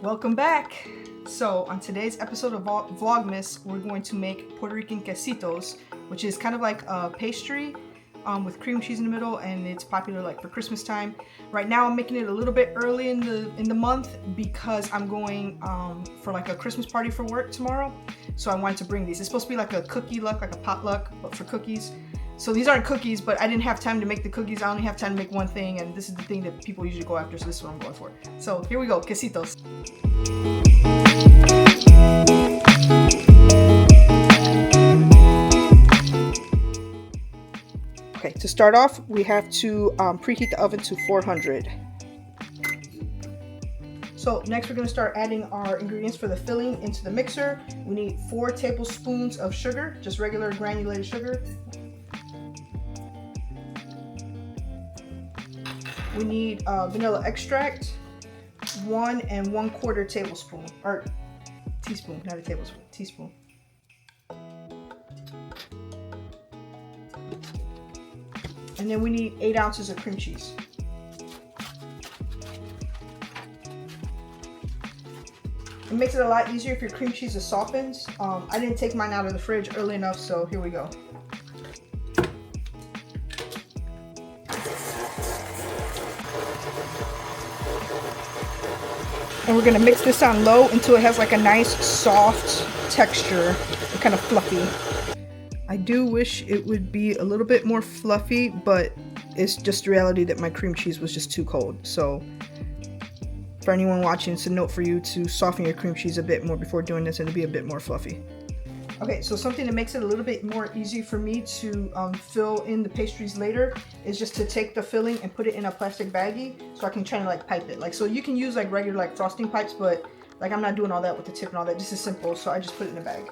Welcome back. So on today's episode of Vlogmas, we're going to make Puerto Rican Quesitos, which is kind of like a pastry with cream cheese in the middle, and it's popular like for Christmas time. Right now I'm making it a little bit early in the month because I'm going for like a Christmas party for work tomorrow. So I wanted to bring these. It's supposed to be like a cookie luck, like a potluck, but for cookies. So these aren't cookies, but I didn't have time to make the cookies. I only have time to make one thing, and this is the thing that people usually go after, so this is what I'm going for. So here we go, Quesitos. Okay, to start off, we have to preheat the oven to 400. So next we're going to start adding our ingredients for the filling into the mixer. We need 4 tablespoons of sugar, just regular granulated sugar. We need vanilla extract, 1 1/4 tablespoon, or teaspoon, not a tablespoon, teaspoon. And then we need 8 ounces of cream cheese. It makes it a lot easier if your cream cheese is softened. I didn't take mine out of the fridge early enough, so here we go. And we're gonna mix this on low until it has like a nice soft texture and kind of fluffy. I do wish it would be a little bit more fluffy, but it's just the reality that my cream cheese was just too cold. So for anyone watching, it's a note for you to soften your cream cheese a bit more before doing this and to be a bit more fluffy. Okay, so something that makes it a little bit more easy for me to fill in the pastries later is just to take the filling and put it in a plastic baggie so I can try to like pipe it. Like, so you can use like regular like frosting pipes, but like I'm not doing all that with the tip and all that. This is simple, so I just put it in a bag.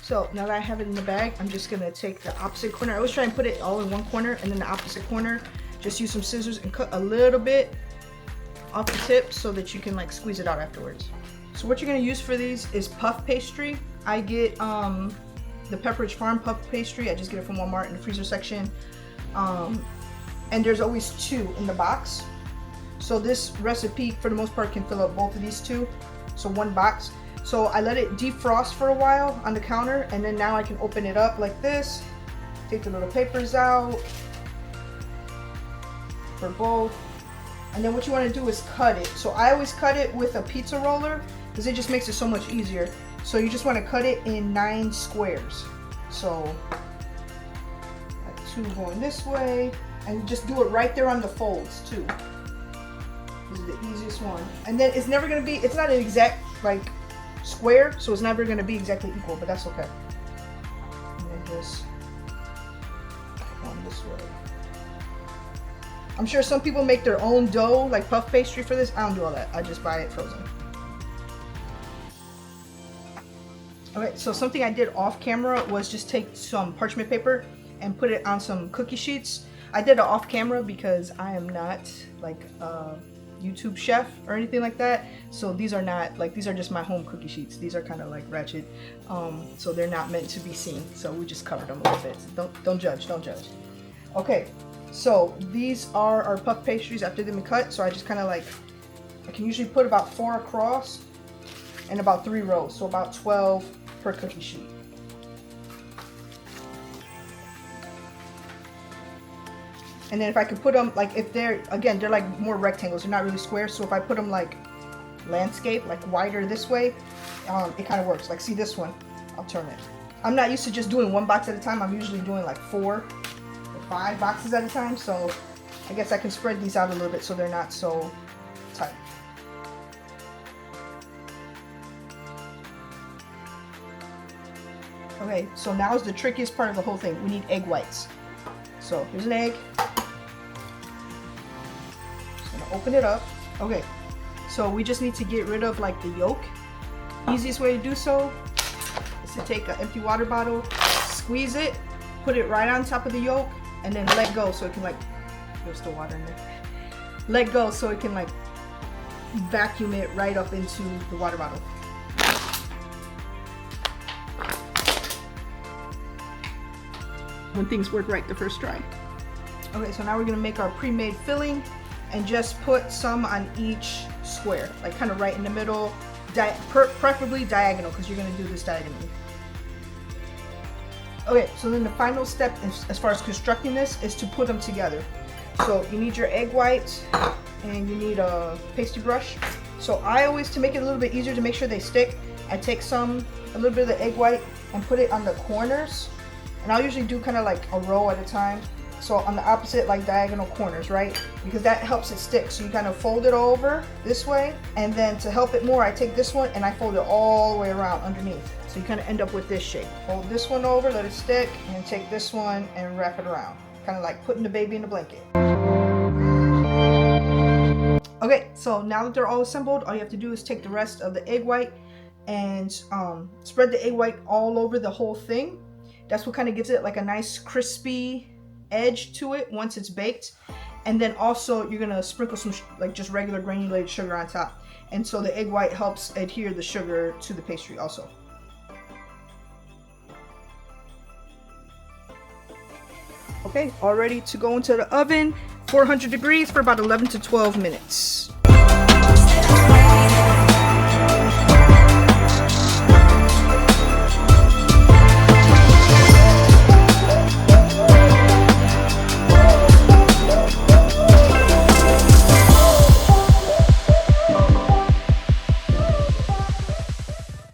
So now that I have it in the bag, I'm just gonna take the opposite corner. I always try and put it all in one corner, and then the opposite corner, just use some scissors and cut a little bit off the tip so that you can like squeeze it out afterwards. So what you're gonna use for these is puff pastry. I get the Pepperidge Farm puff pastry. I just get it from Walmart in the freezer section. And there's always 2 in the box. So this recipe, for the most part, can fill up both of these 2. So 1 box. So I let it defrost for a while on the counter, and then now I can open it up like this, take the little papers out for both, and then what you want to do is cut it. So I always cut it with a pizza roller because it just makes it so much easier. So you just want to cut it in 9 squares. So like 2 going this way, and just do it right there on the folds too. This is the easiest one. And then it's never going to be, it's not an exact like square, so it's never going to be exactly equal, but that's okay. And then just on this way. I'm sure some people make their own dough, like puff pastry for this. I don't do all that. I just buy it frozen. Okay, so something I did off camera was just take some parchment paper and put it on some cookie sheets. I did it off camera because I am not like YouTube chef or anything like that, so these are not like, these are just my home cookie sheets. These are kind of like ratchet, so they're not meant to be seen, so we just covered them a little bit. Don't judge. Okay, so these are our puff pastries after they've been cut. So I just kind of like, I can usually put about 4 across and about 3 rows, so about 12 per cookie sheet. And then if I could put them, like if they're, again, they're like more rectangles, they're not really squares. So if I put them like landscape, like wider this way, it kind of works. Like see this one, I'll turn it. I'm not used to just doing 1 box at a time. I'm usually doing like 4 or 5 boxes at a time. So I guess I can spread these out a little bit so they're not so tight. Okay, so now is the trickiest part of the whole thing. We need egg whites. So here's an egg. Open it up. Okay, so we just need to get rid of like the yolk. Easiest way to do so is to take an empty water bottle, squeeze it, put it right on top of the yolk, and then let go so it can like, there's still water in there. Let go so it can like vacuum it right up into the water bottle. when things work right the first try. Okay, so now we're gonna make our pre-made filling and just put some on each square, like kind of right in the middle, preferably diagonal, because you're gonna do this diagonally. Okay, so then the final step as far as constructing this is to put them together. So you need your egg white and you need a pasty brush. So I always, to make it a little bit easier to make sure they stick, I take a little bit of the egg white and put it on the corners. And I'll usually do kind of like a row at a time. So on the opposite, like diagonal corners, right? Because that helps it stick. So you kind of fold it over this way. And then to help it more, I take this one and I fold it all the way around underneath. So you kind of end up with this shape. Fold this one over, let it stick, and take this one and wrap it around. Kind of like putting the baby in the blanket. Okay, so now that they're all assembled, all you have to do is take the rest of the egg white and spread the egg white all over the whole thing. That's what kind of gives it like a nice crispy edge to it once it's baked. And then also you're gonna sprinkle some like just regular granulated sugar on top. And so the egg white helps adhere the sugar to the pastry also. Okay, all ready to go into the oven, 400 degrees for about 11 to 12 minutes.